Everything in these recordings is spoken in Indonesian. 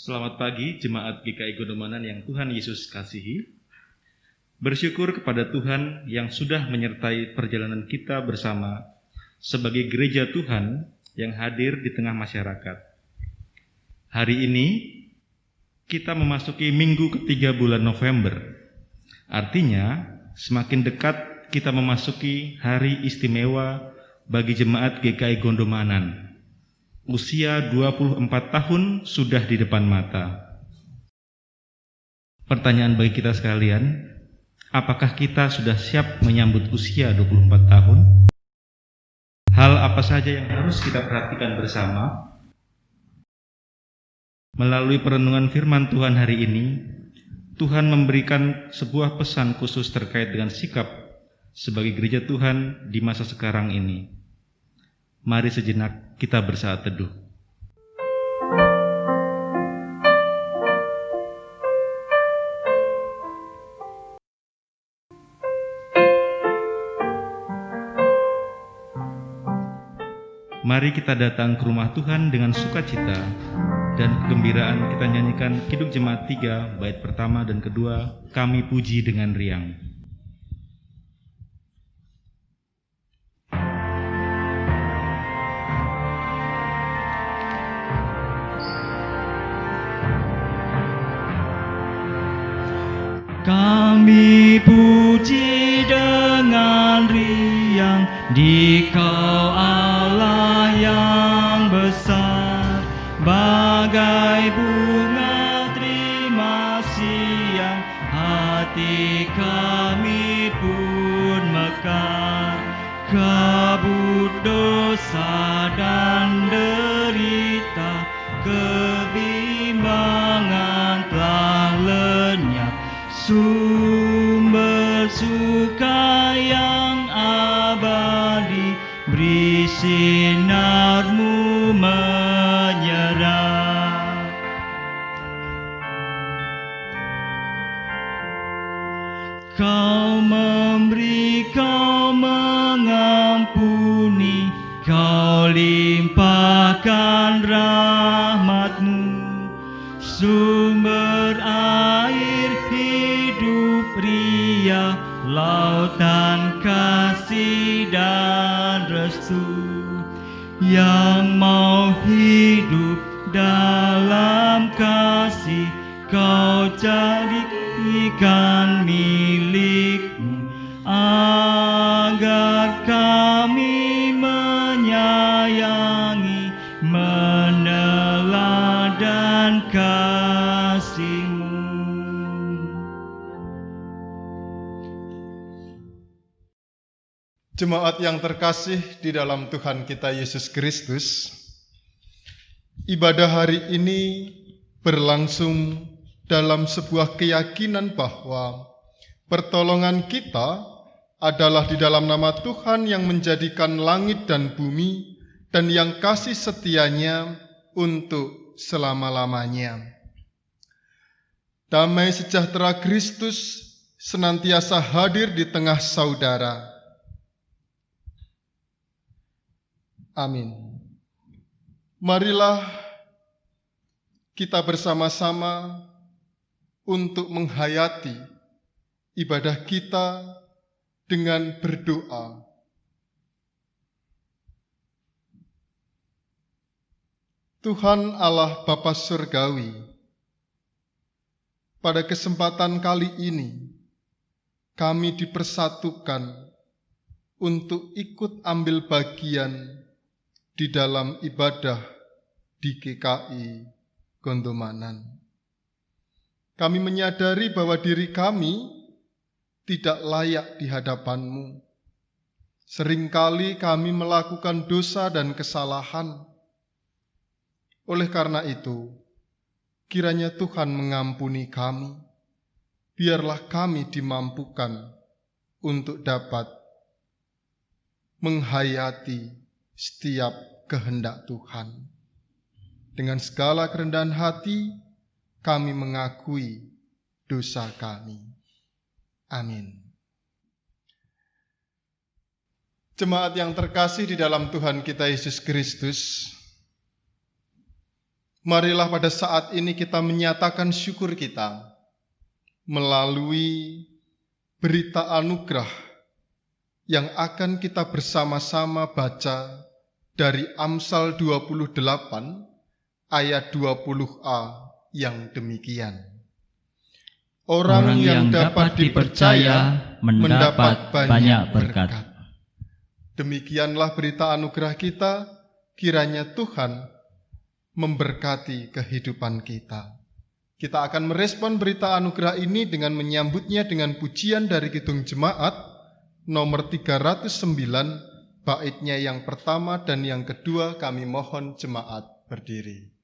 Selamat pagi Jemaat GKI Gondomanan yang Tuhan Yesus kasihi. Bersyukur kepada Tuhan yang sudah menyertai perjalanan kita bersama sebagai gereja Tuhan yang hadir di tengah masyarakat. Hari ini kita memasuki minggu ketiga bulan November. Artinya semakin dekat kita memasuki hari istimewa bagi Jemaat GKI Gondomanan. Usia 24 tahun sudah di depan mata. Pertanyaan bagi kita sekalian, apakah kita sudah siap menyambut usia 24 tahun? Hal apa saja yang harus kita perhatikan bersama? Melalui perenungan firman Tuhan hari ini, Tuhan memberikan sebuah pesan khusus terkait dengan sikap sebagai gereja Tuhan di masa sekarang ini. Mari sejenak kita bersaat teduh. Mari kita datang ke rumah Tuhan dengan sukacita dan kegembiraan. Kita nyanyikan Kidung Jemaat 3, bait pertama dan kedua, Kami Puji dengan Riang. Kami puji dengan riang di Kau Allah yang besar, bagai bunga terima siang, hati kami pun mekar. Kabut dosa dan derita, kebimbangan telah lenyap. Sumber suka yang abadi, beri sinar-Mu menyerap. Kau memberi, Kau mengampuni, Kau limpahkan rahmat-Mu. Sumber air hidup ria, lautan kasih dan restu, yang mau hidup dalam kasih, Kau jadikan milik-Mu, agar kami menyayangi, meneladan kasih-Mu. Jemaat yang terkasih di dalam Tuhan kita Yesus Kristus, ibadah hari ini berlangsung dalam sebuah keyakinan bahwa pertolongan kita adalah di dalam nama Tuhan yang menjadikan langit dan bumi dan yang kasih setianya untuk selama-lamanya. Damai sejahtera Kristus senantiasa hadir di tengah saudara. Amin. Marilah kita bersama-sama untuk menghayati ibadah kita dengan berdoa. Tuhan Allah Bapa Surgawi, pada kesempatan kali ini kami dipersatukan untuk ikut ambil bagian di dalam ibadah di GKI Gondomanan. Kami menyadari bahwa diri kami tidak layak di hadapan-Mu. Seringkali kami melakukan dosa dan kesalahan. Oleh karena itu, kiranya Tuhan mengampuni kami. Biarlah kami dimampukan untuk dapat menghayati setiap kehendak Tuhan. Dengan segala kerendahan hati, kami mengakui dosa kami. Amin. Jemaat yang terkasih di dalam Tuhan kita Yesus Kristus, Marilah pada saat ini kita menyatakan syukur kita melalui berita anugerah yang akan kita bersama-sama baca dari Amsal 28 ayat 20a yang demikian. Orang yang dapat dipercaya mendapat banyak berkat. Demikianlah berita anugerah kita, kiranya Tuhan memberkati kehidupan kita. Kita akan merespon berita anugerah ini dengan menyambutnya dengan pujian dari Kidung Jemaat nomor 309, baitnya yang pertama dan yang kedua. Kami mohon jemaat berdiri.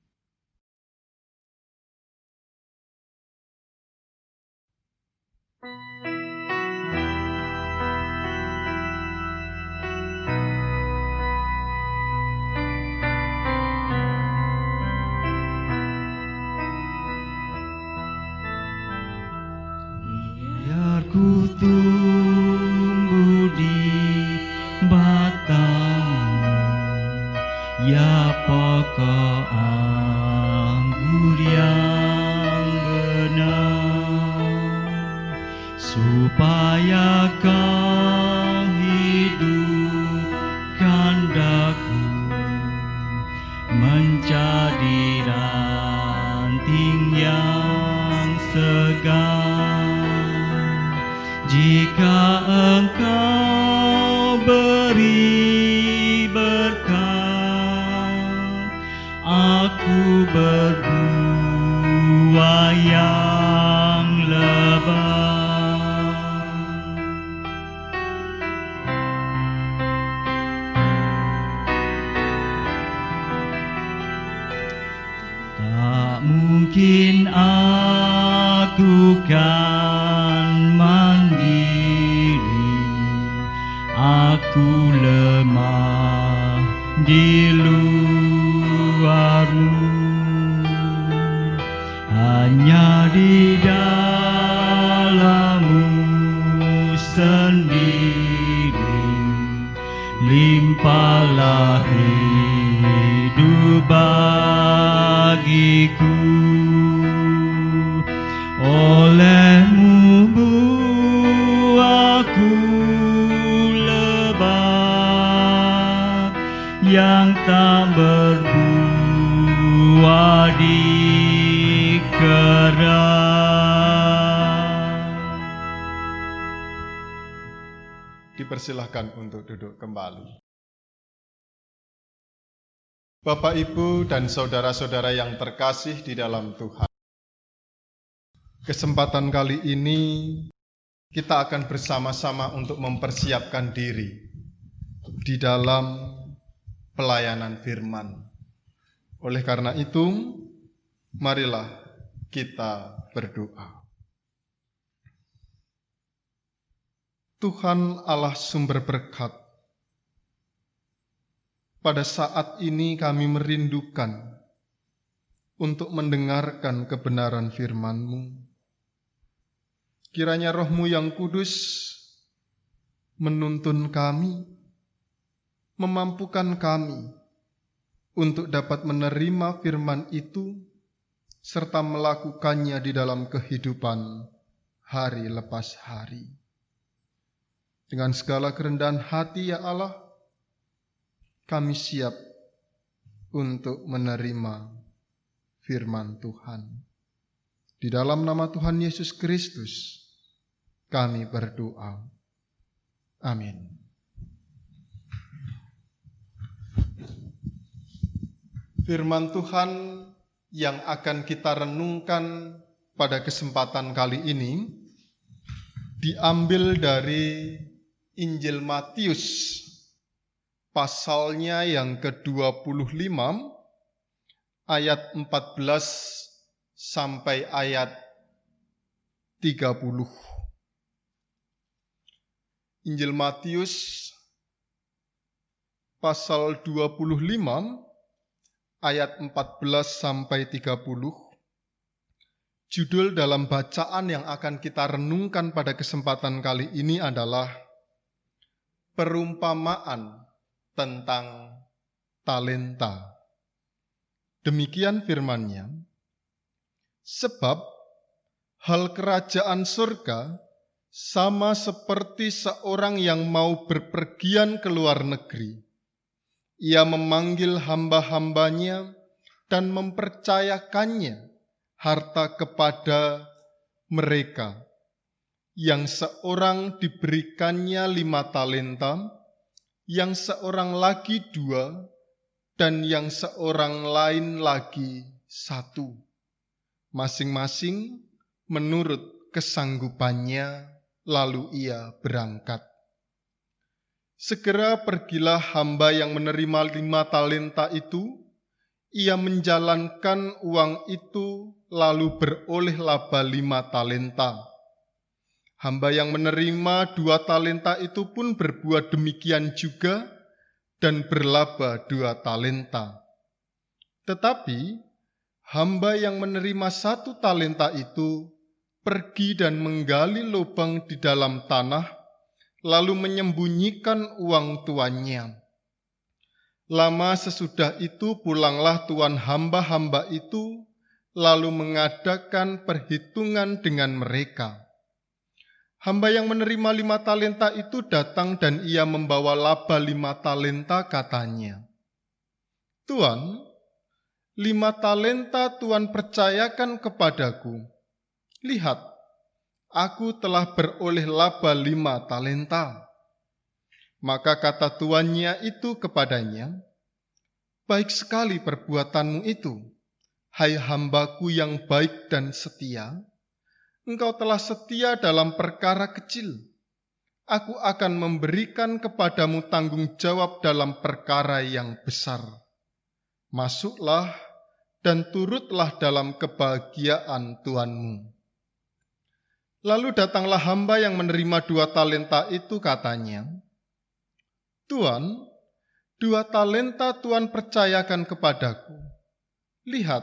Ku tumbuh di batangmu, ya pokok anggur yang benar, supaya kau hidupkan daku menjadi ranting yang segar. Jika engkau beri berkat, aku berbuah yang lebat. Tak mungkin aku kan mandiri, aku lemah di luarmu, hanya di dalammu sendiri limpahlah hidup bagiku. Olehmu buahku lebat yang tak berbuah di keran. Dipersilahkan untuk duduk kembali. Bapak, Ibu, dan saudara-saudara yang terkasih di dalam Tuhan, kesempatan kali ini kita akan bersama-sama untuk mempersiapkan diri di dalam pelayanan firman. Oleh karena itu, marilah kita berdoa. Tuhan Allah sumber berkat, pada saat ini kami merindukan untuk mendengarkan kebenaran firman-Mu. Kiranya Roh-Mu yang kudus menuntun kami, memampukan kami untuk dapat menerima firman itu serta melakukannya di dalam kehidupan hari lepas hari. Dengan segala kerendahan hati, ya Allah, kami siap untuk menerima firman Tuhan. Di dalam nama Tuhan Yesus Kristus, kami berdoa. Amin. Firman Tuhan yang akan kita renungkan pada kesempatan kali ini diambil dari Injil Matius, pasalnya yang ke-25, ayat 14 sampai ayat 30. Injil Matius pasal 25 ayat 14 sampai 30. Judul dalam bacaan yang akan kita renungkan pada kesempatan kali ini adalah perumpamaan tentang talenta. Demikian firman-Nya, sebab hal kerajaan surga sama seperti seorang yang mau berpergian ke luar negeri. Ia memanggil hamba-hambanya dan mempercayakannya harta kepada mereka. Yang seorang diberikannya 5 talenta, yang seorang lagi 2, dan yang seorang lain lagi 1. Masing-masing menurut kesanggupannya, lalu ia berangkat. Segera pergilah hamba yang menerima 5 talenta itu. Ia menjalankan uang itu, lalu beroleh laba 5 talenta. Hamba yang menerima 2 talenta itu pun berbuat demikian juga, dan berlaba 2 talenta. Tetapi hamba yang menerima 1 talenta itu pergi dan menggali lubang di dalam tanah, lalu menyembunyikan uang tuannya. Lama sesudah itu pulanglah tuan hamba-hamba itu, lalu mengadakan perhitungan dengan mereka. Hamba yang menerima 5 talenta itu datang dan ia membawa laba 5 talenta, katanya, "Tuan, 5 talenta Tuan percayakan kepadaku. Lihat, aku telah beroleh laba 5 talenta." Maka kata tuannya itu kepadanya, "Baik sekali perbuatanmu itu, hai hambaku yang baik dan setia. Engkau telah setia dalam perkara kecil. Aku akan memberikan kepadamu tanggung jawab dalam perkara yang besar. Masuklah dan turutlah dalam kebahagiaan Tuanmu." Lalu datanglah hamba yang menerima 2 talenta itu, katanya, "Tuan, 2 talenta Tuan percayakan kepadaku. Lihat,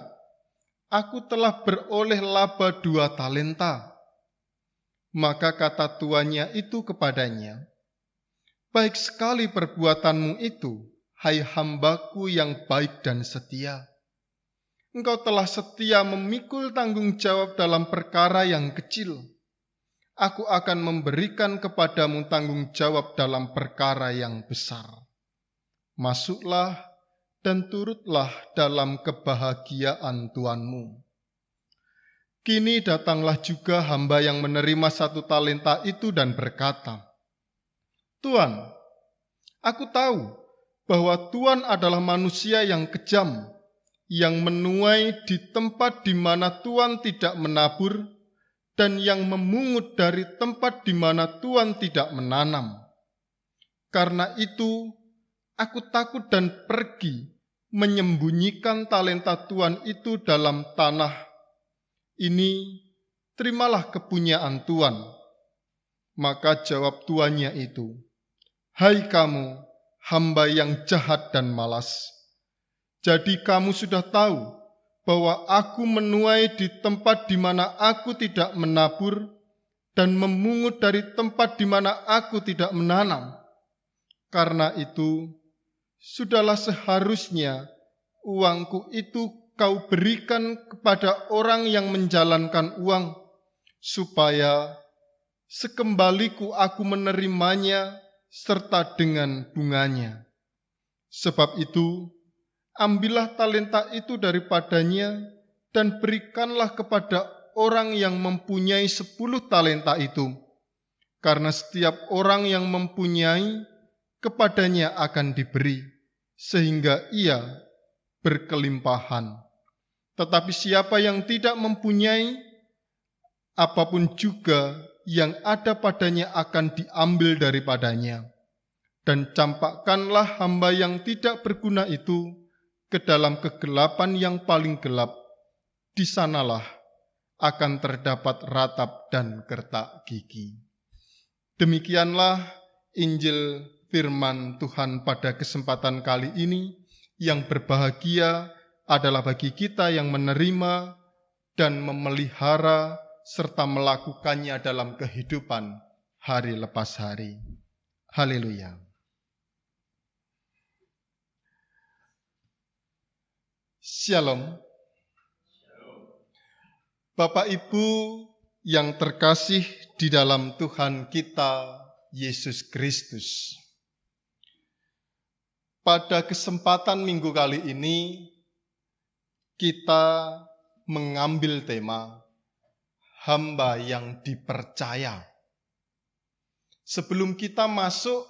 aku telah beroleh laba 2 talenta." Maka kata tuannya itu kepadanya, "Baik sekali perbuatanmu itu, hai hambaku yang baik dan setia. Engkau telah setia memikul tanggung jawab dalam perkara yang kecil. Aku akan memberikan kepadamu tanggung jawab dalam perkara yang besar. Masuklah dan turutlah dalam kebahagiaan Tuanmu." Kini datanglah juga hamba yang menerima 1 talenta itu dan berkata, "Tuan, aku tahu bahwa Tuan adalah manusia yang kejam, yang menuai di tempat di mana Tuan tidak menabur, dan yang memungut dari tempat di mana Tuan tidak menanam. Karena itu, aku takut dan pergi menyembunyikan talenta Tuan itu dalam tanah. Ini terimalah kepunyaan Tuan." Maka jawab tuannya itu, "Hai kamu, hamba yang jahat dan malas. Jadi kamu sudah tahu bahwa aku menuai di tempat di mana aku tidak menabur, dan memungut dari tempat di mana aku tidak menanam. Karena itu, sudahlah seharusnya uangku itu kau berikan kepada orang yang menjalankan uang, supaya sekembaliku aku menerimanya serta dengan bunganya. Sebab itu, ambillah talenta itu daripadanya dan berikanlah kepada orang yang mempunyai 10 talenta itu. Karena setiap orang yang mempunyai, kepadanya akan diberi, sehingga ia berkelimpahan. Tetapi siapa yang tidak mempunyai, apapun juga yang ada padanya akan diambil daripadanya. Dan campakkanlah hamba yang tidak berguna itu ke dalam kegelapan yang paling gelap. Di sanalah akan terdapat ratap dan gertak gigi." Demikianlah Injil firman Tuhan pada kesempatan kali ini. Yang berbahagia adalah bagi kita yang menerima dan memelihara serta melakukannya dalam kehidupan hari lepas hari. Haleluya. Shalom. Bapak Ibu yang terkasih di dalam Tuhan kita Yesus Kristus. Pada kesempatan minggu kali ini kita mengambil tema hamba yang dipercaya. Sebelum kita masuk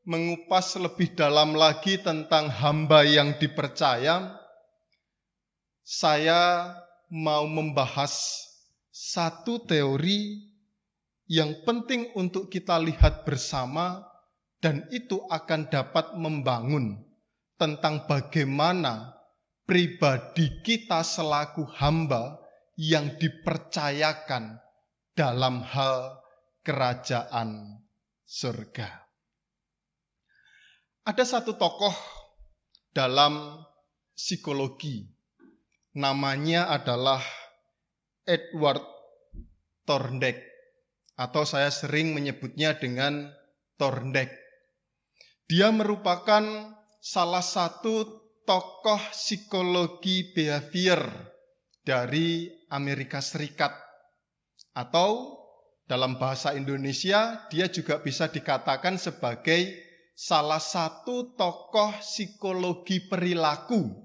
mengupas lebih dalam lagi tentang hamba yang dipercaya, saya mau membahas satu teori yang penting untuk kita lihat bersama, dan itu akan dapat membangun tentang bagaimana pribadi kita selaku hamba yang dipercayakan dalam hal kerajaan surga. Ada satu tokoh dalam psikologi, namanya adalah Edward Thorndike, atau saya sering menyebutnya dengan Thorndike. Dia merupakan salah satu tokoh psikologi behavior dari Amerika Serikat, atau dalam bahasa Indonesia dia juga bisa dikatakan sebagai salah satu tokoh psikologi perilaku,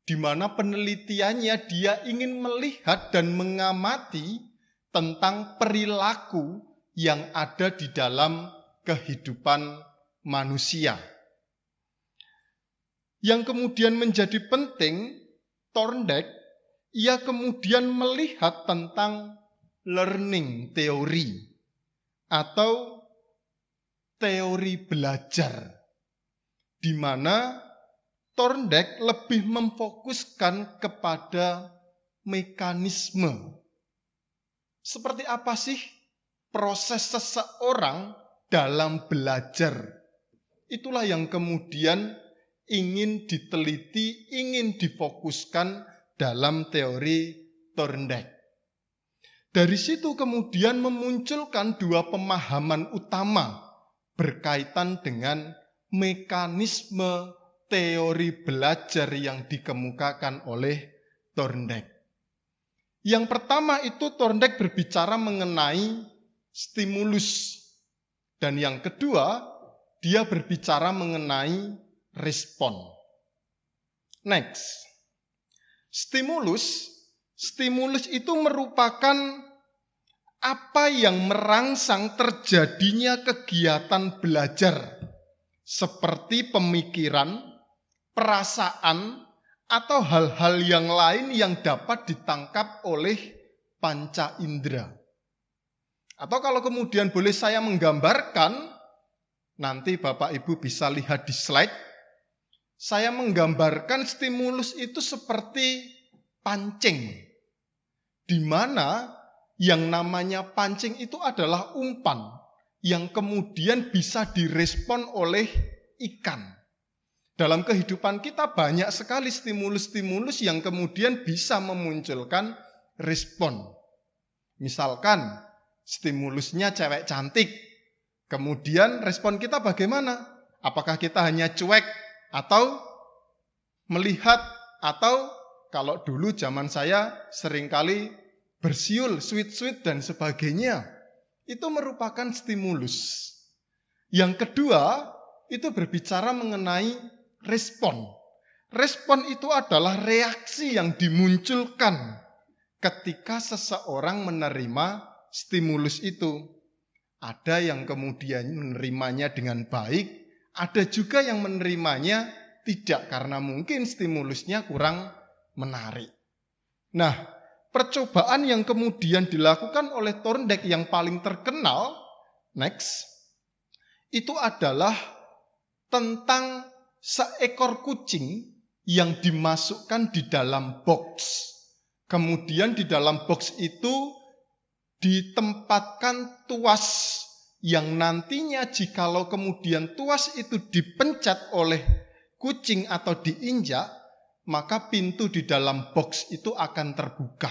di mana penelitiannya dia ingin melihat dan mengamati tentang perilaku yang ada di dalam kehidupan manusia. Yang kemudian menjadi penting, Thorndike, ia kemudian melihat tentang learning theory atau teori belajar, di mana Thorndike lebih memfokuskan kepada mekanisme. Seperti apa sih proses seseorang dalam belajar? Itulah yang kemudian ingin diteliti, ingin difokuskan dalam teori Thorndike. Dari situ kemudian memunculkan dua pemahaman utama berkaitan dengan mekanisme teori belajar yang dikemukakan oleh Thorndike. Yang pertama itu Thorndike berbicara mengenai stimulus. Dan yang kedua, dia berbicara mengenai respon. Next. Stimulus itu merupakan apa yang merangsang terjadinya kegiatan belajar, seperti pemikiran, perasaan, atau hal-hal yang lain yang dapat ditangkap oleh panca indera. Atau kalau kemudian boleh saya menggambarkan, nanti Bapak Ibu bisa lihat di slide, saya menggambarkan stimulus itu seperti pancing, di mana yang namanya pancing itu adalah umpan yang kemudian bisa direspon oleh ikan. Dalam kehidupan kita banyak sekali stimulus-stimulus yang kemudian bisa memunculkan respon. Misalkan stimulusnya cewek cantik, kemudian respon kita bagaimana? Apakah kita hanya cuek atau melihat, atau kalau dulu zaman saya seringkali bersiul, sweet-sweet dan sebagainya. Itu merupakan stimulus. Yang kedua, itu berbicara mengenai respon. Respon itu adalah reaksi yang dimunculkan ketika seseorang menerima stimulus itu. Ada yang kemudian menerimanya dengan baik, ada juga yang menerimanya tidak karena mungkin stimulusnya kurang menarik. Nah, percobaan yang kemudian dilakukan oleh Thorndike yang paling terkenal, next, itu adalah tentang seekor kucing yang dimasukkan di dalam box. Kemudian di dalam box itu ditempatkan tuas yang nantinya jikalau kemudian tuas itu dipencet oleh kucing atau diinjak, maka pintu di dalam box itu akan terbuka.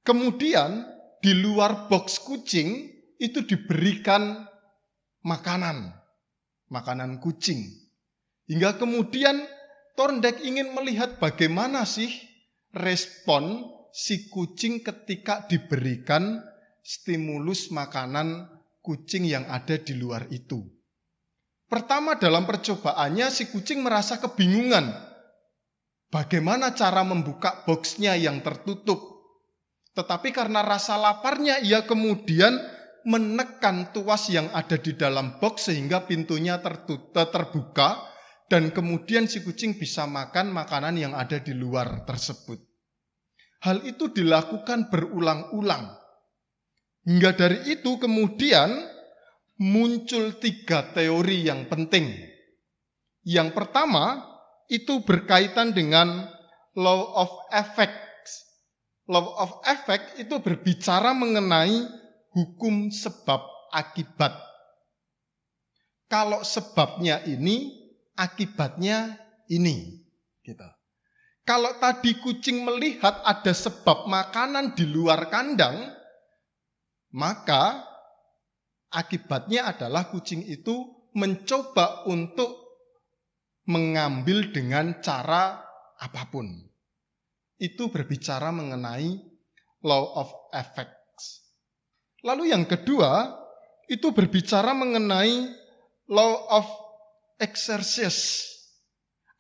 Kemudian di luar box kucing itu diberikan makanan kucing. Hingga kemudian Thorndike ingin melihat bagaimana sih respon si kucing ketika diberikan stimulus makanan kucing yang ada di luar itu. Pertama, dalam percobaannya si kucing merasa kebingungan. Bagaimana cara membuka boxnya yang tertutup? Tetapi karena rasa laparnya, ia kemudian menekan tuas yang ada di dalam box sehingga pintunya terbuka dan kemudian si kucing bisa makan makanan yang ada di luar tersebut. Hal itu dilakukan berulang-ulang. Hingga dari itu kemudian muncul 3 teori yang penting. Yang pertama itu berkaitan dengan law of effect. Law of effect itu berbicara mengenai hukum sebab akibat. Kalau sebabnya ini, akibatnya ini. Gitu. Kalau tadi kucing melihat ada sebab makanan di luar kandang, maka akibatnya adalah kucing itu mencoba untuk mengambil dengan cara apapun. Itu berbicara mengenai law of effects. Lalu yang kedua, itu berbicara mengenai law of exercise.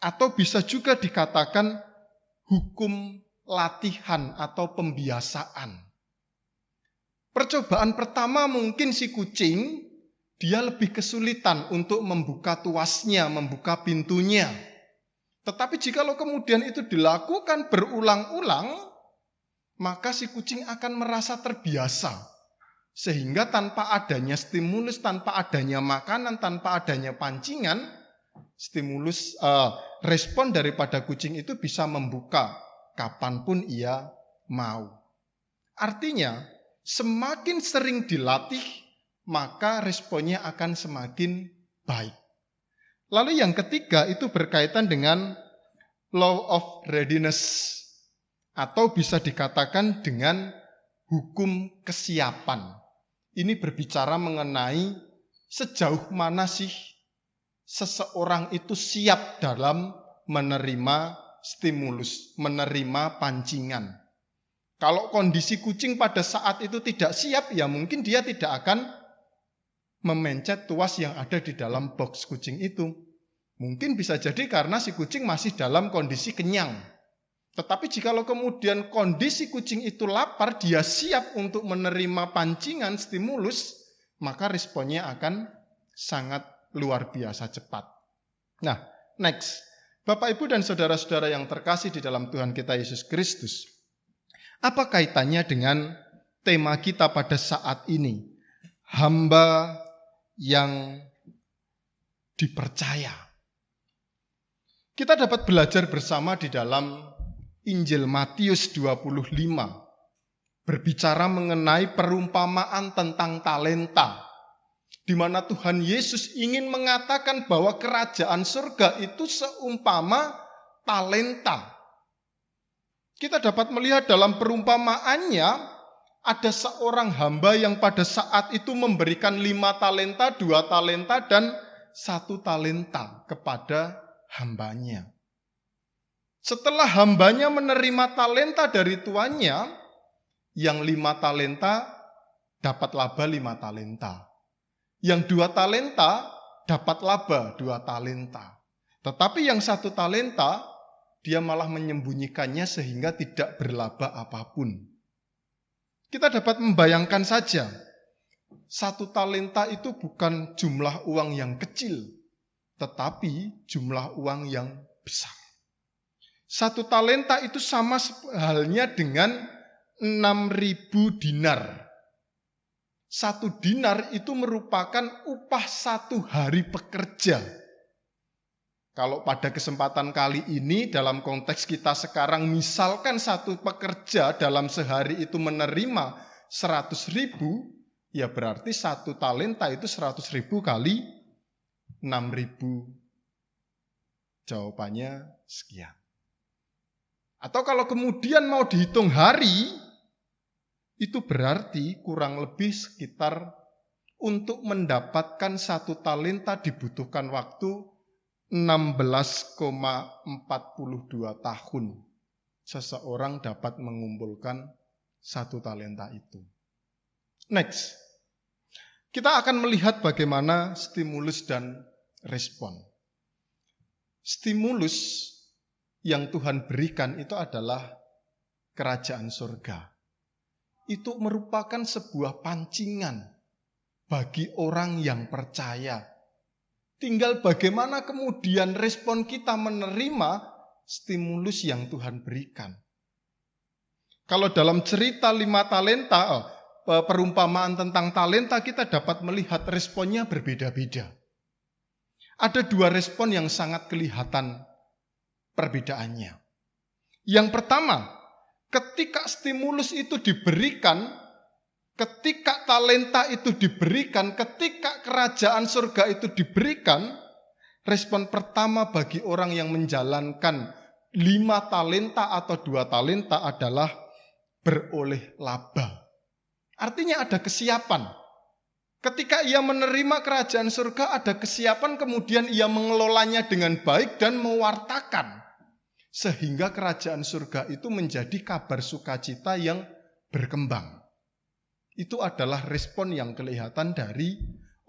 Atau bisa juga dikatakan hukum latihan atau pembiasaan. Percobaan pertama mungkin si kucing, dia lebih kesulitan untuk membuka tuasnya, membuka pintunya. Tetapi jikalau kemudian itu dilakukan berulang-ulang, maka si kucing akan merasa terbiasa. Sehingga tanpa adanya stimulus, tanpa adanya makanan, tanpa adanya pancingan, respon daripada kucing itu bisa membuka kapanpun ia mau. Artinya, semakin sering dilatih, maka responnya akan semakin baik. Lalu yang ketiga itu berkaitan dengan law of readiness, atau bisa dikatakan dengan hukum kesiapan. Ini berbicara mengenai sejauh mana sih seseorang itu siap dalam menerima stimulus, menerima pancingan. Kalau kondisi kucing pada saat itu tidak siap, ya mungkin dia tidak akan memencet tuas yang ada di dalam box kucing itu. Mungkin bisa jadi karena si kucing masih dalam kondisi kenyang. Tetapi jikalau kemudian kondisi kucing itu lapar, dia siap untuk menerima pancingan stimulus, maka responnya akan sangat luar biasa cepat. Nah, next. Bapak, Ibu, dan saudara-saudara yang terkasih di dalam Tuhan kita Yesus Kristus. Apa kaitannya dengan tema kita pada saat ini? Hamba yang dipercaya. Kita dapat belajar bersama di dalam Injil Matius 25. Berbicara mengenai perumpamaan tentang talenta. Di mana Tuhan Yesus ingin mengatakan bahwa kerajaan surga itu seumpama talenta. Kita dapat melihat dalam perumpamaannya, ada seorang hamba yang pada saat itu memberikan 5 talenta, 2 talenta, dan 1 talenta kepada hambanya. Setelah hambanya menerima talenta dari tuannya, yang 5 talenta dapat laba 5 talenta. Yang 2 talenta dapat laba 2 talenta. Tetapi yang 1 talenta, dia malah menyembunyikannya sehingga tidak berlaba apapun. Kita dapat membayangkan saja, 1 talenta itu bukan jumlah uang yang kecil, tetapi jumlah uang yang besar. 1 talenta itu sama halnya dengan 6.000 dinar. 1 dinar itu merupakan upah 1 hari pekerja. Kalau pada kesempatan kali ini dalam konteks kita sekarang, misalkan 1 pekerja dalam sehari itu menerima 100.000, ya berarti 1 talenta itu 100.000 kali 6.000. Jawabannya sekian. Atau kalau kemudian mau dihitung hari, itu berarti kurang lebih sekitar untuk mendapatkan 1 talenta dibutuhkan waktu 16,42 tahun seseorang dapat mengumpulkan 1 talenta itu. Next, kita akan melihat bagaimana stimulus dan respon. Stimulus yang Tuhan berikan itu adalah kerajaan surga. Itu merupakan sebuah pancingan bagi orang yang percaya. Tinggal bagaimana kemudian respon kita menerima stimulus yang Tuhan berikan. Kalau dalam cerita 5 talenta, perumpamaan tentang talenta, kita dapat melihat responnya berbeda-beda. Ada 2 respon yang sangat kelihatan perbedaannya. Yang pertama, ketika stimulus itu diberikan, ketika talenta itu diberikan, ketika kerajaan surga itu diberikan, respon pertama bagi orang yang menjalankan 5 talenta atau 2 talenta adalah beroleh laba. Artinya ada kesiapan. Ketika ia menerima kerajaan surga, ada kesiapan, kemudian ia mengelolanya dengan baik dan mewartakan. Sehingga kerajaan surga itu menjadi kabar sukacita yang berkembang. Itu adalah respon yang kelihatan dari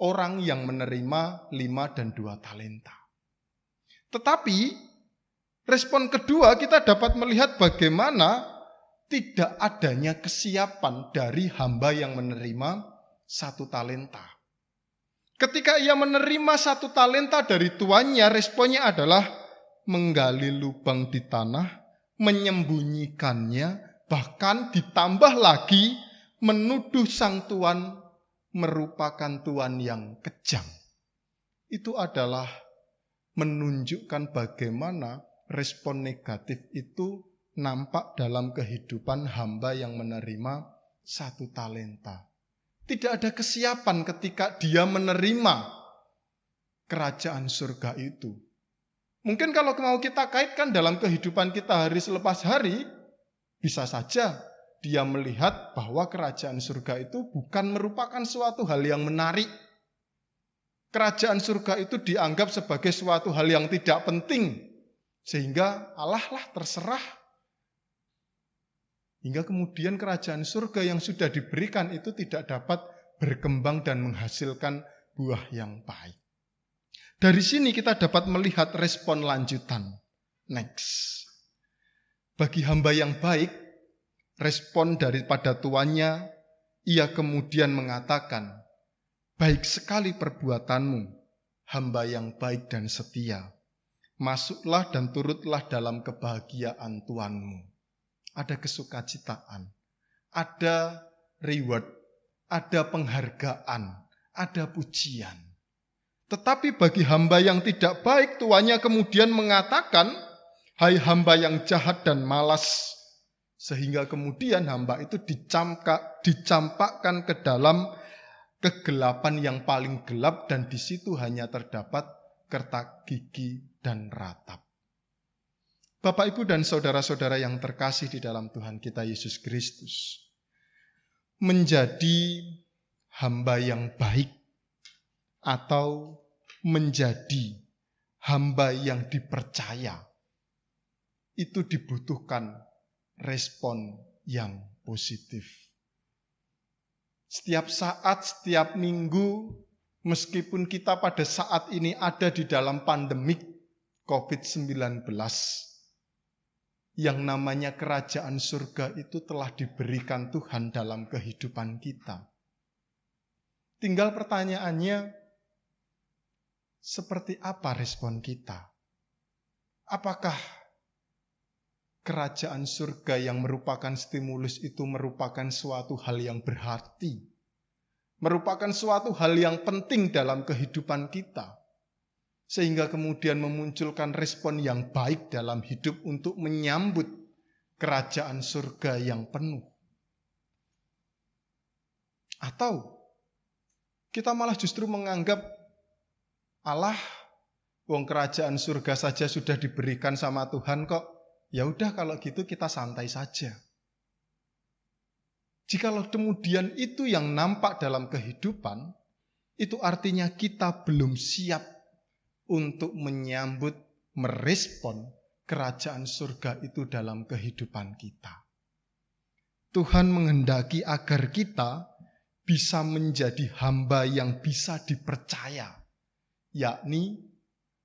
orang yang menerima 5 dan 2 talenta. Tetapi respon kedua kita dapat melihat bagaimana tidak adanya kesiapan dari hamba yang menerima 1 talenta. Ketika ia menerima 1 talenta dari tuannya, responnya adalah menggali lubang di tanah, menyembunyikannya, bahkan ditambah lagi menuduh sang tuan merupakan tuan yang kejam. Itu adalah menunjukkan bagaimana respon negatif itu nampak dalam kehidupan hamba yang menerima 1 talenta. Tidak ada kesiapan ketika dia menerima kerajaan surga itu. Mungkin kalau mau kita kaitkan dalam kehidupan kita hari selepas hari, bisa saja dia melihat bahwa kerajaan surga itu bukan merupakan suatu hal yang menarik. Kerajaan surga itu dianggap sebagai suatu hal yang tidak penting. Sehingga Allah lah terserah. Hingga kemudian kerajaan surga yang sudah diberikan itu tidak dapat berkembang dan menghasilkan buah yang baik. Dari sini kita dapat melihat respon lanjutan. Next. Bagi hamba yang baik, respon daripada tuannya, ia kemudian mengatakan, baik sekali perbuatanmu, hamba yang baik dan setia. Masuklah dan turutlah dalam kebahagiaan Tuanmu. Ada kesukacitaan, ada reward, ada penghargaan, ada pujian. Tetapi bagi hamba yang tidak baik, tuannya kemudian mengatakan, hai hamba yang jahat dan malas. Sehingga kemudian hamba itu dicampakkan ke dalam kegelapan yang paling gelap, dan di situ hanya terdapat kertak gigi dan ratap. Bapak, Ibu, dan saudara-saudara yang terkasih di dalam Tuhan kita Yesus Kristus, menjadi hamba yang baik atau menjadi hamba yang dipercaya, itu dibutuhkan respon yang positif. Setiap saat, setiap minggu, meskipun kita pada saat ini ada di dalam pandemik COVID-19, yang namanya kerajaan surga itu telah diberikan Tuhan dalam kehidupan kita. Tinggal pertanyaannya, seperti apa respon kita? Apakah kerajaan surga yang merupakan stimulus itu merupakan suatu hal yang berarti, merupakan suatu hal yang penting dalam kehidupan kita, sehingga kemudian memunculkan respon yang baik dalam hidup untuk menyambut kerajaan surga yang penuh? Atau kita malah justru menganggap, Allah, wong kerajaan surga saja sudah diberikan sama Tuhan kok, ya udah kalau gitu kita santai saja. Jikalau kemudian itu yang nampak dalam kehidupan, itu artinya kita belum siap untuk menyambut, merespon kerajaan surga itu dalam kehidupan kita. Tuhan menghendaki agar kita bisa menjadi hamba yang bisa dipercaya, yakni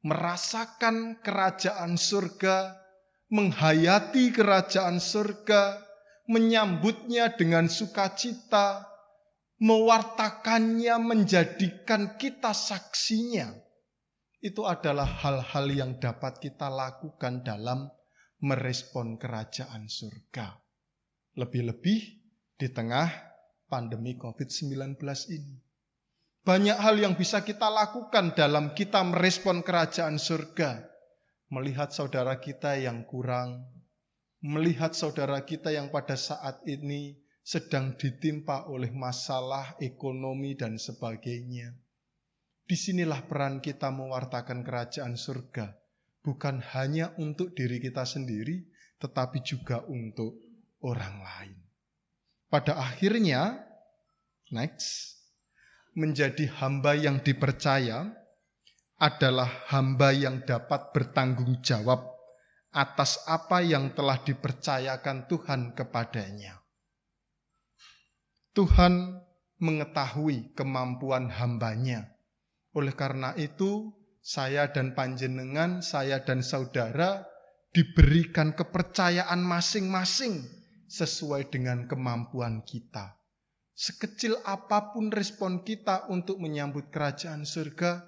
merasakan kerajaan surga, menghayati kerajaan surga, menyambutnya dengan sukacita, mewartakannya, menjadikan kita saksinya. Itu adalah hal-hal yang dapat kita lakukan dalam merespon kerajaan surga. Lebih-lebih di tengah pandemi COVID-19 ini. Banyak hal yang bisa kita lakukan dalam kita merespon kerajaan surga. Melihat saudara kita yang kurang, melihat saudara kita yang pada saat ini sedang ditimpa oleh masalah ekonomi dan sebagainya. Disinilah peran kita mewartakan kerajaan surga. Bukan hanya untuk diri kita sendiri, tetapi juga untuk orang lain. Pada akhirnya, menjadi hamba yang dipercaya adalah hamba yang dapat bertanggung jawab atas apa yang telah dipercayakan Tuhan kepadanya. Tuhan mengetahui kemampuan hambanya. Oleh karena itu, saya dan panjenengan, saya dan saudara diberikan kepercayaan masing-masing sesuai dengan kemampuan kita. Sekecil apapun respon kita untuk menyambut kerajaan surga,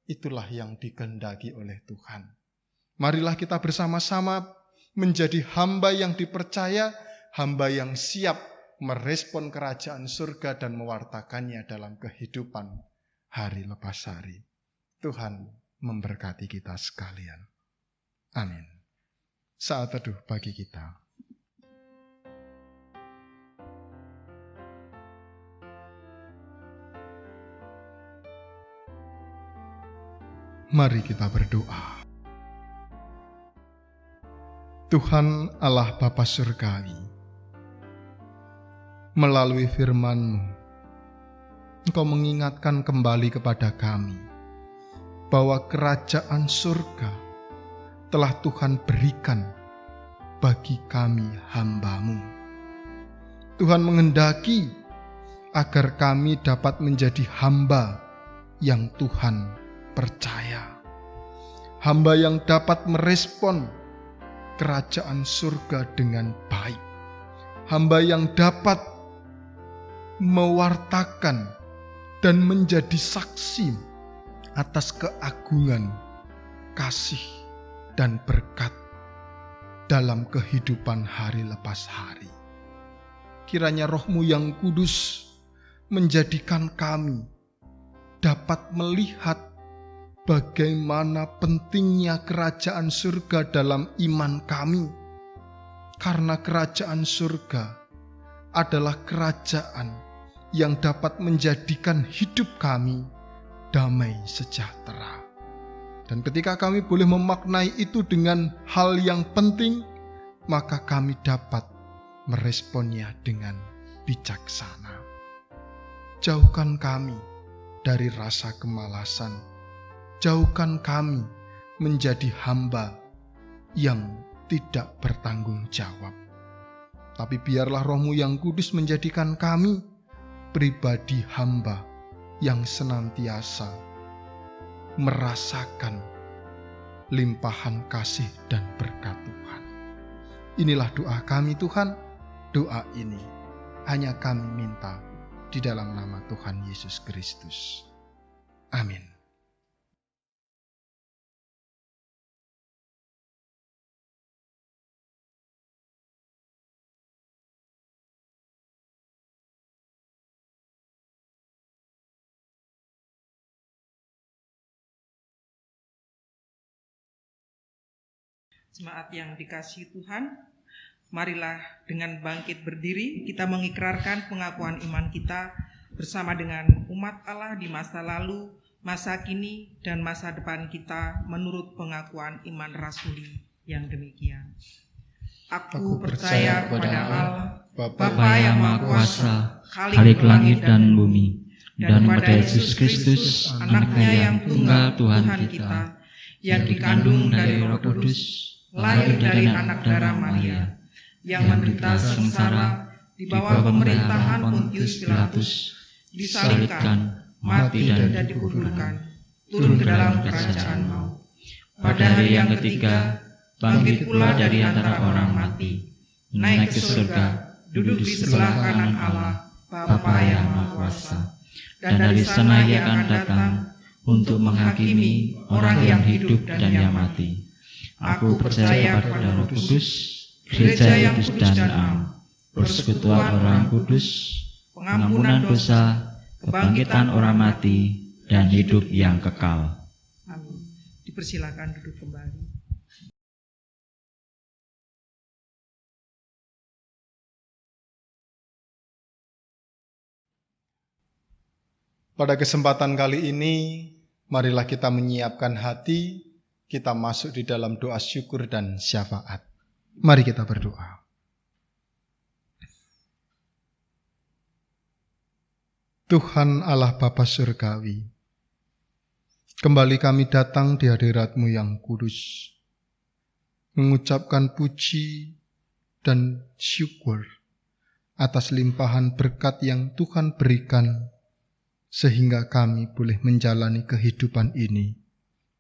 itulah yang dikehendaki oleh Tuhan. Marilah kita bersama-sama menjadi hamba yang dipercaya, hamba yang siap merespon kerajaan surga dan mewartakannya dalam kehidupan hari lepas hari. Tuhan memberkati kita sekalian. Amin. Saat teduh bagi kita. Mari kita berdoa. Tuhan Allah Bapa Surgawi, melalui firman-Mu, Engkau mengingatkan kembali kepada kami bahwa kerajaan surga telah Tuhan berikan bagi kami hamba-Mu. Tuhan menghendaki agar kami dapat menjadi hamba yang Tuhan percaya. Hamba yang dapat merespon kerajaan surga dengan baik. Hamba yang dapat mewartakan dan menjadi saksi atas keagungan, kasih, dan berkat dalam kehidupan hari lepas hari. Kiranya Roh-Mu yang kudus menjadikan kami dapat melihat bagaimana pentingnya kerajaan surga dalam iman kami. Karena kerajaan surga adalah kerajaan yang dapat menjadikan hidup kami damai sejahtera. Dan ketika kami boleh memaknai itu dengan hal yang penting, maka kami dapat meresponnya dengan bijaksana. Jauhkan kami dari rasa kemalasan. Jauhkan kami menjadi hamba yang tidak bertanggung jawab. Tapi biarlah Roh-Mu yang kudus menjadikan kami pribadi hamba yang senantiasa merasakan limpahan kasih dan berkat Tuhan. Inilah doa kami Tuhan. Doa ini hanya kami minta di dalam nama Tuhan Yesus Kristus. Amin. Jemaat yang dikasihi Tuhan, marilah dengan bangkit berdiri kita mengikrarkan pengakuan iman kita bersama dengan umat Allah di masa lalu, masa kini, dan masa depan kita menurut pengakuan iman rasuli yang demikian. Aku percaya kepada Allah, Bapa yang Maha Kuasa, Khalik langit dan bumi, dan kepada Yesus Kristus, Anaknya yang tunggal Tuhan kita, yang dikandung dari Roh Kudus, lahir dari anak darah Maria, yang menderita sengsara di bawah pemerintahan Pontius Pilatus, disalibkan, mati dan dikuburkan, turun ke dalam kerajaan maut. Pada hari yang ketiga, bangkit pula dari antara orang mati, naik ke surga, duduk di sebelah kanan Allah, Bapa yang Maha Kuasa. Dan dari sana Ia akan datang untuk menghakimi orang yang hidup dan yang mati. Aku percaya pada Roh Kudus, gereja yang kudus dan am, persekutuan orang kudus, pengampunan dosa, kebangkitan orang mati, dan hidup yang kekal. Amin. Dipersilakan duduk kembali. Pada kesempatan kali ini, marilah kita menyiapkan hati, kita masuk di dalam doa syukur dan syafaat. Mari kita berdoa. Tuhan Allah Bapa Surgawi, kembali kami datang di hadirat-Mu yang kudus, mengucapkan puji dan syukur atas limpahan berkat yang Tuhan berikan, sehingga kami boleh menjalani kehidupan ini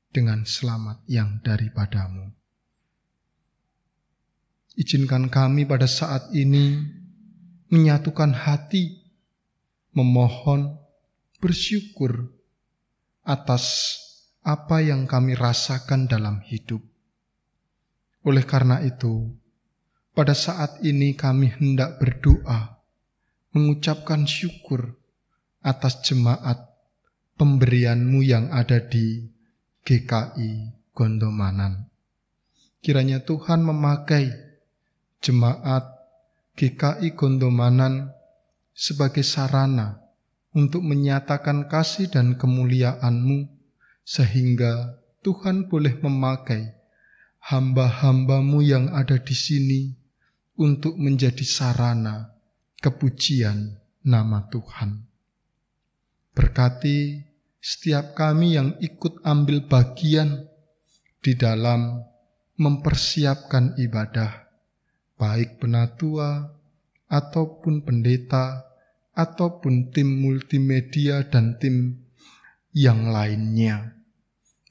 dengan selamat yang daripada-Mu. Izinkan kami pada saat ini menyatukan hati, memohon, bersyukur atas apa yang kami rasakan dalam hidup. Oleh karena itu, pada saat ini kami hendak berdoa, mengucapkan syukur atas jemaat pemberian-Mu yang ada di GKI Gondomanan. Kiranya Tuhan memakai jemaat GKI Gondomanan sebagai sarana untuk menyatakan kasih dan kemuliaan-Mu, sehingga Tuhan boleh memakai hamba-hamba-Mu yang ada di sini untuk menjadi sarana kepujian nama Tuhan. Berkati setiap kami yang ikut ambil bagian di dalam mempersiapkan ibadah, baik penatua ataupun pendeta ataupun tim multimedia dan tim yang lainnya.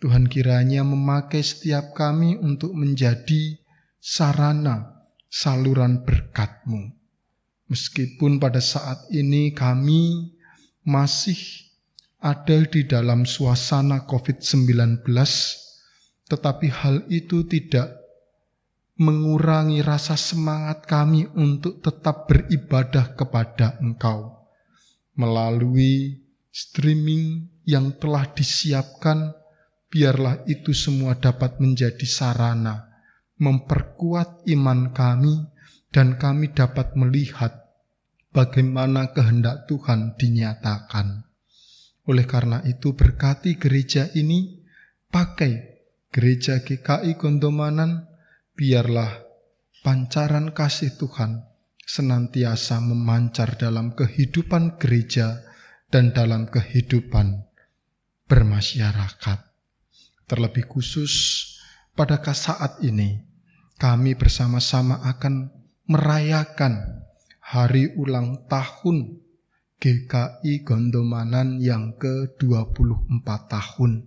Tuhan kiranya memakai setiap kami untuk menjadi sarana saluran berkat-Mu. Meskipun pada saat ini kami masih ada di dalam suasana COVID-19, tetapi hal itu tidak mengurangi rasa semangat kami untuk tetap beribadah kepada Engkau. Melalui streaming yang telah disiapkan, biarlah itu semua dapat menjadi sarana memperkuat iman kami, dan kami dapat melihat bagaimana kehendak Tuhan dinyatakan. Oleh karena itu, berkati gereja ini, pakai gereja GKI Gondomanan, biarlah pancaran kasih Tuhan senantiasa memancar dalam kehidupan gereja dan dalam kehidupan bermasyarakat. Terlebih khusus pada saat ini, kami bersama-sama akan merayakan hari ulang tahun GKI Gondomanan yang ke-24 tahun.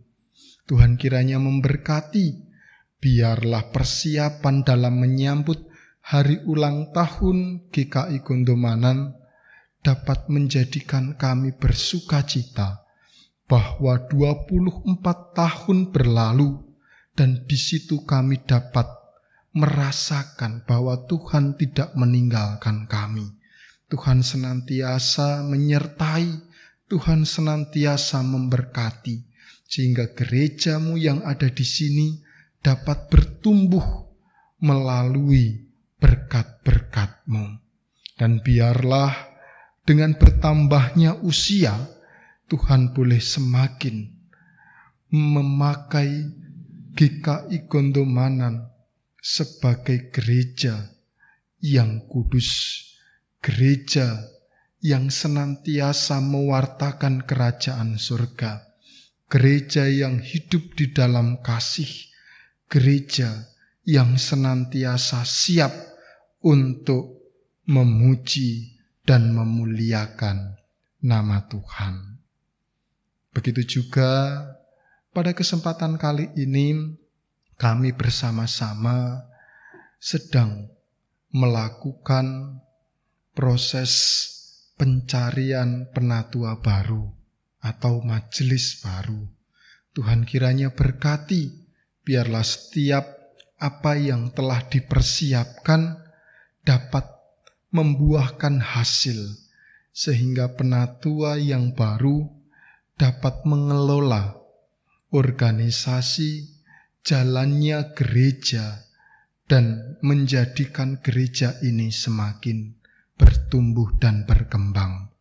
Tuhan kiranya memberkati, biarlah persiapan dalam menyambut hari ulang tahun GKI Gondomanan dapat menjadikan kami bersukacita bahwa 24 tahun berlalu dan di situ kami dapat merasakan bahwa Tuhan tidak meninggalkan kami. Tuhan senantiasa menyertai, Tuhan senantiasa memberkati, sehingga gereja-Mu yang ada di sini dapat bertumbuh melalui berkat-berkat-Mu. Dan biarlah dengan bertambahnya usia, Tuhan boleh semakin memakai GKI Gondomanan sebagai gereja yang kudus, gereja yang senantiasa mewartakan kerajaan surga, gereja yang hidup di dalam kasih, gereja yang senantiasa siap untuk memuji dan memuliakan nama Tuhan. Begitu juga pada kesempatan kali ini kami bersama-sama sedang melakukan proses pencarian penatua baru atau majelis baru. Tuhan kiranya berkati, biarlah setiap apa yang telah dipersiapkan dapat membuahkan hasil, sehingga penatua yang baru dapat mengelola organisasi jalannya gereja dan menjadikan gereja ini semakin bertumbuh dan berkembang.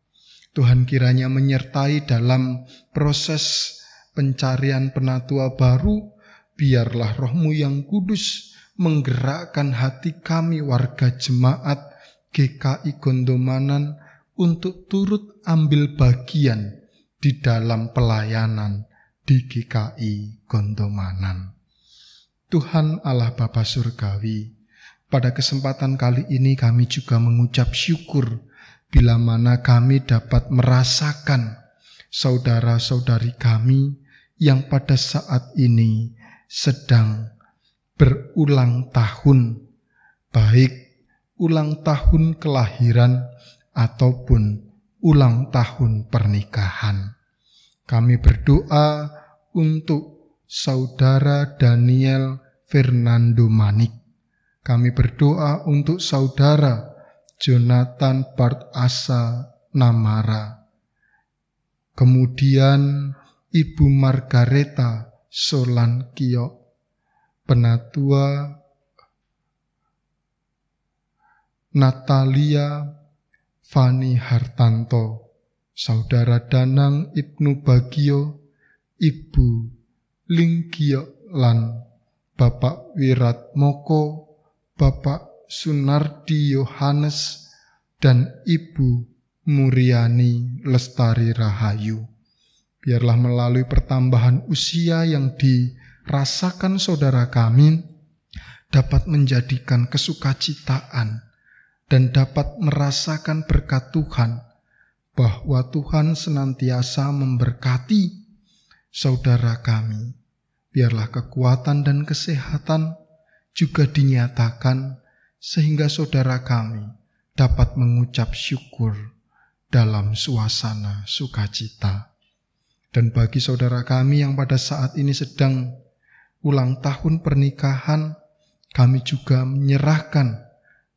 Tuhan kiranya menyertai dalam proses pencarian penatua baru. Biarlah Roh-Mu yang kudus menggerakkan hati kami warga jemaat GKI Gondomanan untuk turut ambil bagian di dalam pelayanan di GKI Gondomanan. Tuhan Allah Bapa Surgawi, pada kesempatan kali ini kami juga mengucap syukur bila mana kami dapat merasakan saudara-saudari kami yang pada saat ini sedang berulang tahun, baik ulang tahun kelahiran ataupun ulang tahun pernikahan. Kami berdoa untuk saudara Daniel Fernando Manik. Kami berdoa untuk saudara Jonathan Bart Asa Namara. Kemudian Ibu Margareta Solan Kiok, penatua Natalia Fani Hartanto, saudara Danang Ibnu Bagio, Ibu Linggiok lan Bapak Wirat Moko, Bapak Sunardi Yohanes, dan Ibu Muriani Lestari Rahayu. Biarlah melalui pertambahan usia yang dirasakan saudara kami dapat menjadikan kesukacitaan dan dapat merasakan berkat Tuhan, bahwa Tuhan senantiasa memberkati saudara kami. Biarlah kekuatan dan kesehatan juga dinyatakan sehingga saudara kami dapat mengucap syukur dalam suasana sukacita. Dan bagi saudara kami yang pada saat ini sedang ulang tahun pernikahan, kami juga menyerahkan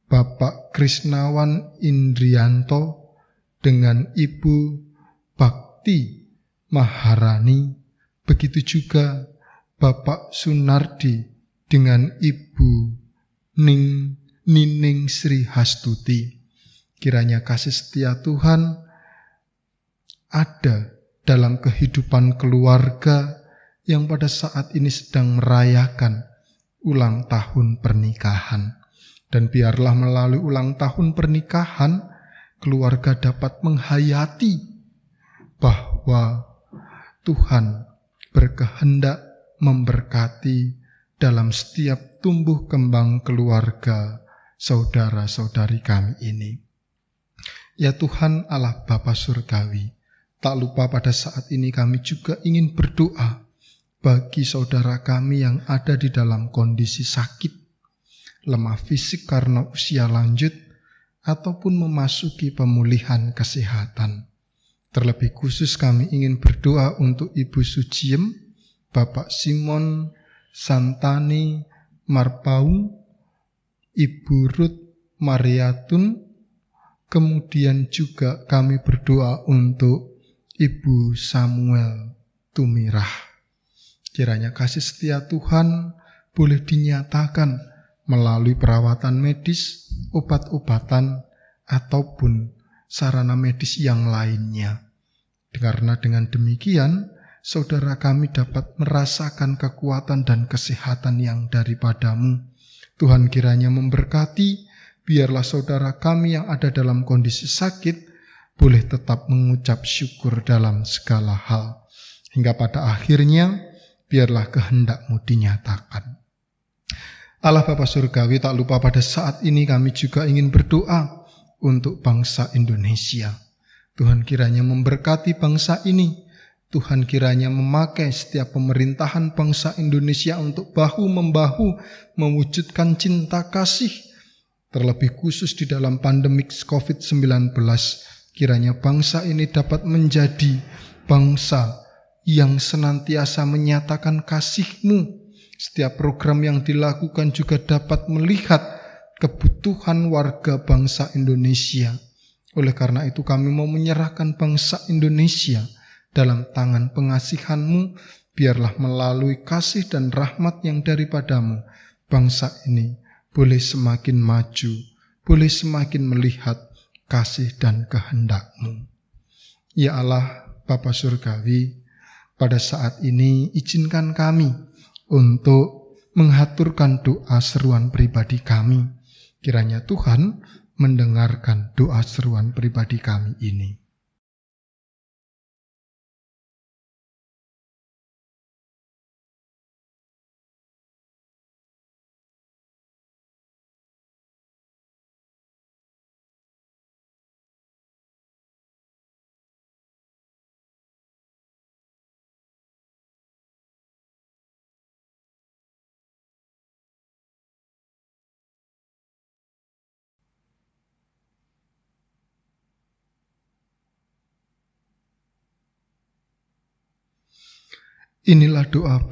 Bapak Krisnawan Indrianto dengan Ibu Bakti Maharani, begitu juga Bapak Sunardi dengan Ibu Nining Sri Hastuti. Kiranya kasih setia Tuhan ada dalam kehidupan keluarga yang pada saat ini sedang merayakan ulang tahun pernikahan. Dan biarlah melalui ulang tahun pernikahan, keluarga dapat menghayati bahwa Tuhan berkehendak memberkati dalam setiap tumbuh kembang keluarga saudara-saudari kami ini. Ya Tuhan Allah Bapa Surgawi, tak lupa pada saat ini kami juga ingin berdoa bagi saudara kami yang ada di dalam kondisi sakit, lemah fisik karena usia lanjut, ataupun memasuki pemulihan kesehatan. Terlebih khusus kami ingin berdoa untuk Ibu Sujiem, Bapak Simon Santani Marpaung, Ibu Ruth Mariatun, kemudian juga kami berdoa untuk Ibu Samuel Tumirah. Kiranya kasih setia Tuhan boleh dinyatakan melalui perawatan medis, obat-obatan, ataupun sarana medis yang lainnya. Karena dengan demikian, saudara kami dapat merasakan kekuatan dan kesehatan yang daripadamu. Tuhan kiranya memberkati, biarlah saudara kami yang ada dalam kondisi sakit boleh tetap mengucap syukur dalam segala hal. hingga pada akhirnya biarlah kehendak-Mu dinyatakan. Allah Bapa Surgawi, tak lupa pada saat ini kami juga ingin berdoa untuk bangsa Indonesia. Tuhan kiranya memberkati bangsa ini. Tuhan kiranya memakai setiap pemerintahan bangsa Indonesia untuk bahu-membahu mewujudkan cinta kasih. Terlebih khusus di dalam pandemik COVID-19, kiranya bangsa ini dapat menjadi bangsa yang senantiasa menyatakan kasih-Mu. Setiap program yang dilakukan juga dapat melihat kebutuhan warga bangsa Indonesia. Oleh karena itu kami mau menyerahkan bangsa Indonesia dalam tangan pengasihan-Mu. Biarlah melalui kasih dan rahmat yang daripada-Mu, bangsa ini boleh semakin maju, boleh semakin melihat kasih dan kehendak-Mu. Ya Allah, Bapa Surgawi, pada saat ini izinkan kami untuk menghaturkan doa seruan pribadi kami. Kiranya Tuhan mendengarkan doa seruan pribadi kami ini. Inilah doa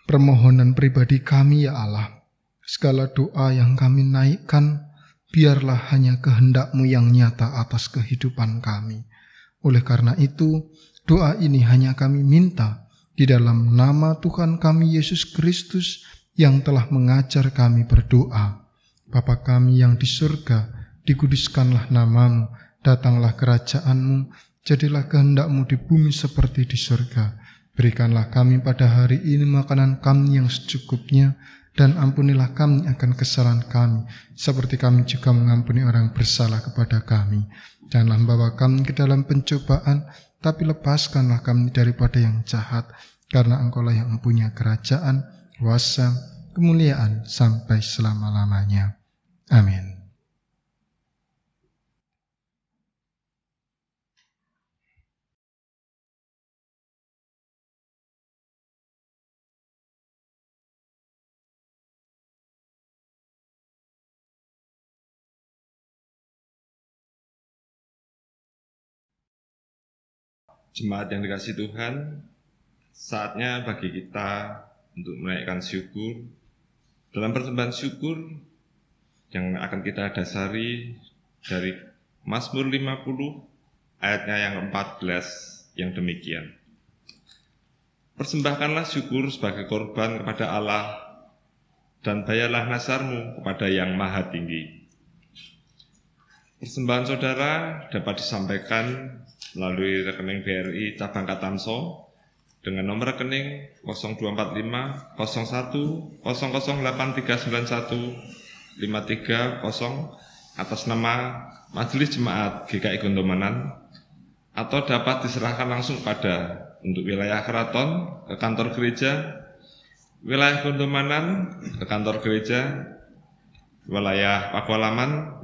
permohonan pribadi kami, ya Allah. Segala doa yang kami naikkan, biarlah hanya kehendak-Mu yang nyata atas kehidupan kami. Oleh karena itu, doa ini hanya kami minta di dalam nama Tuhan kami Yesus Kristus yang telah mengajar kami berdoa. Bapa kami yang di surga, dikuduskanlah nama-Mu, datanglah kerajaan-Mu, jadilah kehendak-Mu di bumi seperti di surga. Berikanlah kami pada hari ini makanan kami yang secukupnya, dan ampunilah kami akan kesalahan kami, seperti kami juga mengampuni orang bersalah kepada kami. Janganlah membawa kami ke dalam pencobaan, tapi lepaskanlah kami daripada yang jahat, karena Engkau-lah yang mempunyai kerajaan, kuasa, kemuliaan sampai selama-lamanya. Amin. Jemaat yang dikasihi Tuhan, saatnya bagi kita untuk menaikkan syukur. Dalam persembahan syukur yang akan kita dasari dari Mazmur 50 ayatnya yang 14 yang demikian. Persembahkanlah syukur sebagai korban kepada Allah, dan bayarlah nazarmu kepada Yang Maha Tinggi. Persembahan saudara dapat disampaikan melalui rekening BRI Cabang Katamso dengan nomor rekening 0245 01 008391 530 atas nama Majelis Jemaat GKI Gondomanan, atau dapat diserahkan langsung pada untuk wilayah keraton ke kantor gereja, wilayah Gondomanan ke kantor gereja, wilayah Pakualaman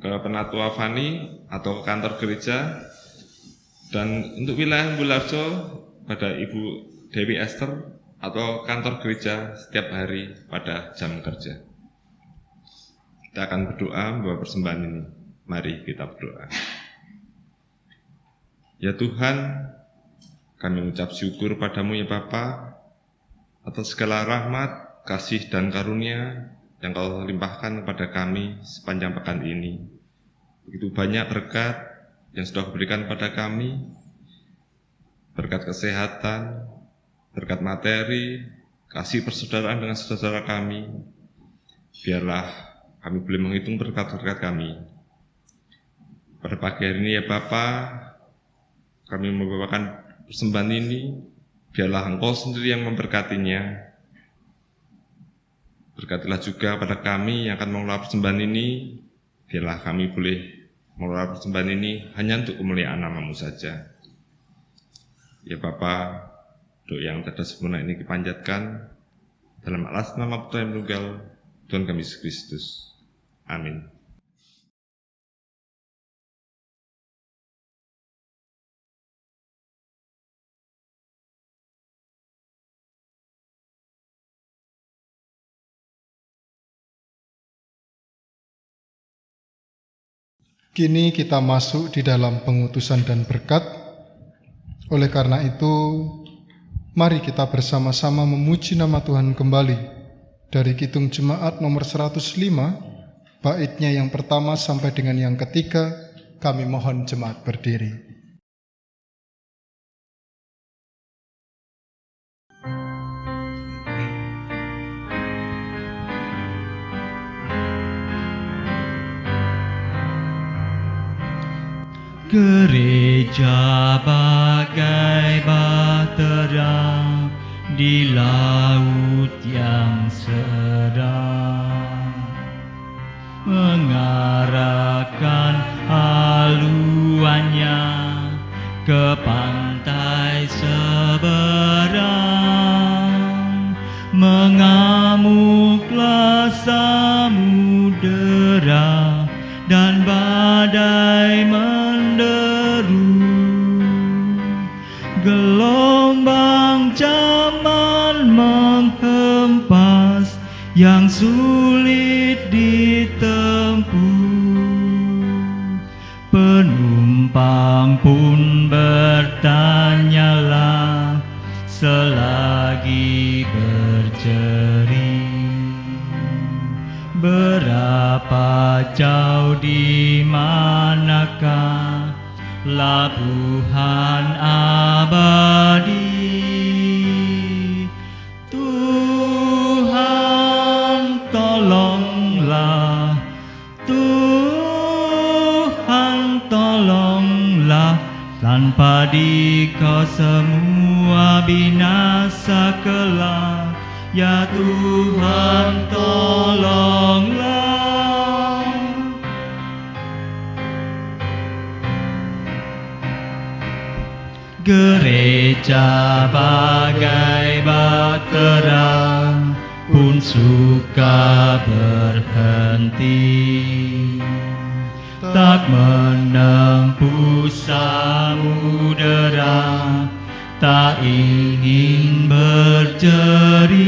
ke Penatua Fani atau ke kantor gereja, dan untuk wilayah Bularjo pada Ibu Dewi Esther atau kantor gereja setiap hari pada jam kerja. Kita akan berdoa membawa persembahan ini. Mari kita berdoa. Ya Tuhan, kami mengucap syukur padamu ya Bapa atas segala rahmat, kasih dan karunia yang Kau limpahkan kepada kami sepanjang pekan ini. Begitu banyak berkat yang sudah Kau berikan pada kami, berkat kesehatan, berkat materi, kasih persaudaraan dengan saudara kami. Biarlah kami boleh menghitung berkat-berkat kami. Pada pagi hari ini ya Bapa, kami membawakan persembahan ini, biarlah Engkau sendiri yang memberkatinya. Berkatilah juga pada kami yang akan mengelola persembahan ini, biarlah kami boleh mengelola persembahan ini hanya untuk kemuliaan nama-Mu saja. Ya Bapa, doa yang tidak sempurna ini dipanjatkan dalam alas nama Putra yang tunggal, Tuhan kami Yesus Kristus. Amin. Kini kita masuk di dalam pengutusan dan berkat. Oleh karena itu, mari kita bersama-sama memuji nama Tuhan kembali. Dari Kidung Jemaat nomor 105, baitnya yang pertama sampai dengan yang ketiga, kami mohon jemaat berdiri. Gereja bagai bahtera di laut yang sedang, mengarahkan haluannya ke pantai seberang. Mengamuklah samudera dan badai menderu, gelombang zaman menghempas yang sulit ditempuh. Penumpang pun bertanyalah selagi berjeri, berapa jauh di manakah labuhan abadi? Tuhan tolonglah, Tuhan tolonglah, tanpa Dikau semua binasa kelak. Ya Tuhan tolonglah. Gereja bagai bahtera pun suka berhenti, tak menempuh samudera, tak ingin berjering,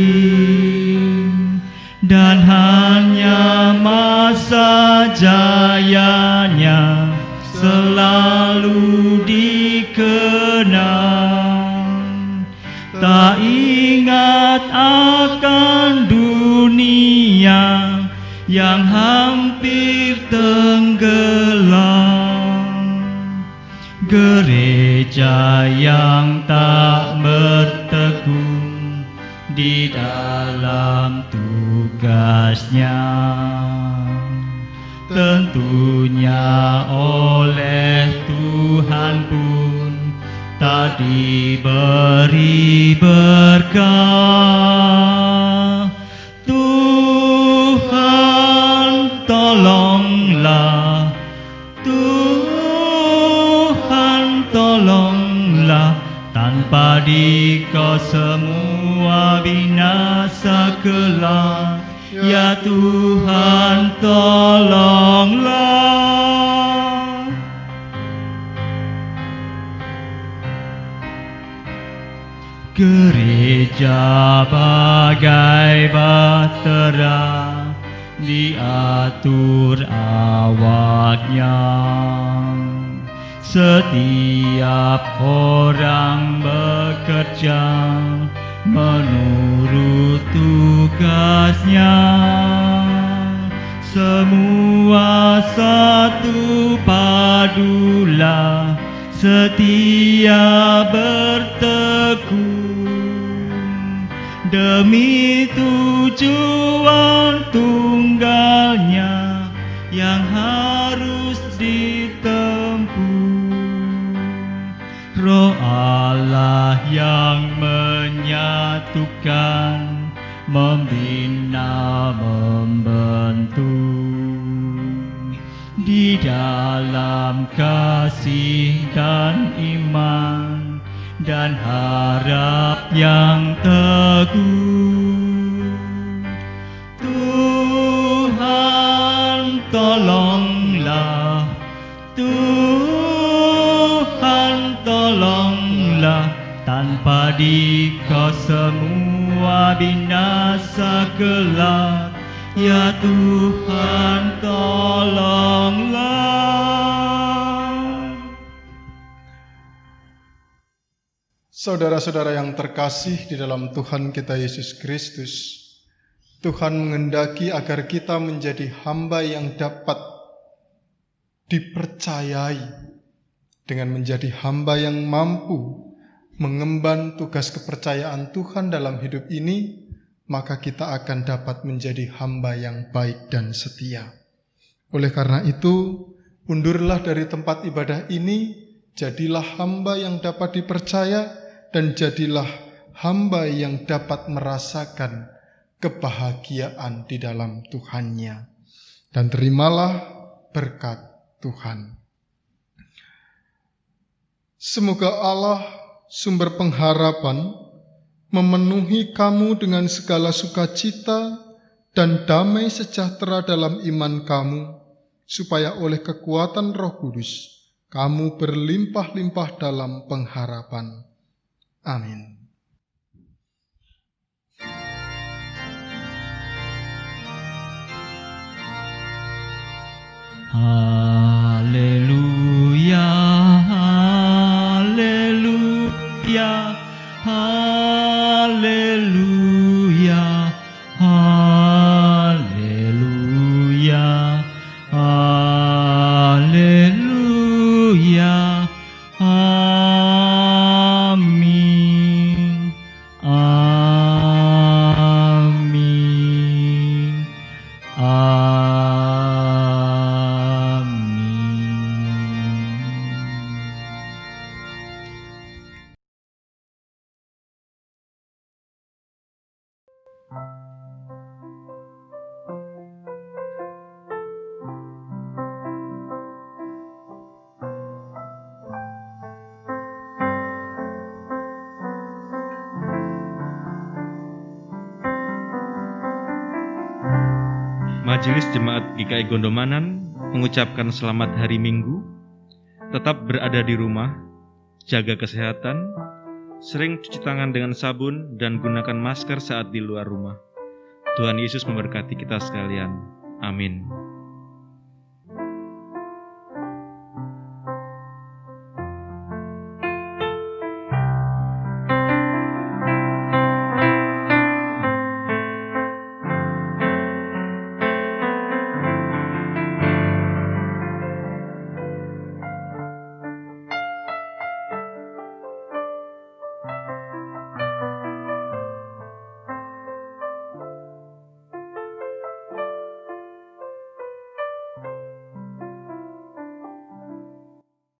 dan hanya masa jayanya selalu dikenang. Tak ingat akan dunia yang hampir tenggelam. Gereja yang tak bertekun di dalam tugasnya, tentunya oleh Tuhan pun tak diberi berkah. Tuhan tolonglah, Tuhan tolonglah, tanpa Dikau semua binasa kelak. Ya Tuhan tolonglah. Gereja bagai bahtera diatur awaknya, setiap orang bekerja menurut tugasnya. Semua satu padulah, setia bertekun demi tujuan tunggalnya yang harus ditempuh. Roh Allah yang menyatukan, membina, membentuk di dalam kasih dan iman, dan harap yang teguh. Tuhan tolonglah, Tuhan tolonglah, tanpa Dikau semua binasa kelak. Ya Tuhan tolonglah. Saudara-saudara yang terkasih di dalam Tuhan kita Yesus Kristus, Tuhan menghendaki agar kita menjadi hamba yang dapat dipercayai dengan menjadi hamba yang mampu mengemban tugas kepercayaan Tuhan dalam hidup ini. Maka kita akan dapat menjadi hamba yang baik dan setia. Oleh karena itu, undurlah dari tempat ibadah ini, jadilah hamba yang dapat dipercaya, dan jadilah hamba yang dapat merasakan kebahagiaan di dalam Tuhannya. Dan terimalah berkat Tuhan. Semoga Allah, sumber pengharapan, memenuhi kamu dengan segala sukacita dan damai sejahtera dalam iman kamu, supaya oleh kekuatan Roh Kudus kamu berlimpah-limpah dalam pengharapan. Amin. Haleluya, haleluya, haleluya, haleluya, haleluya, amin, amin, amin. Majelis Jemaat GKI Gondomanan mengucapkan selamat hari Minggu. Tetap berada di rumah, jaga kesehatan, sering cuci tangan dengan sabun, dan gunakan masker saat di luar rumah. Tuhan Yesus memberkati kita sekalian. Amin.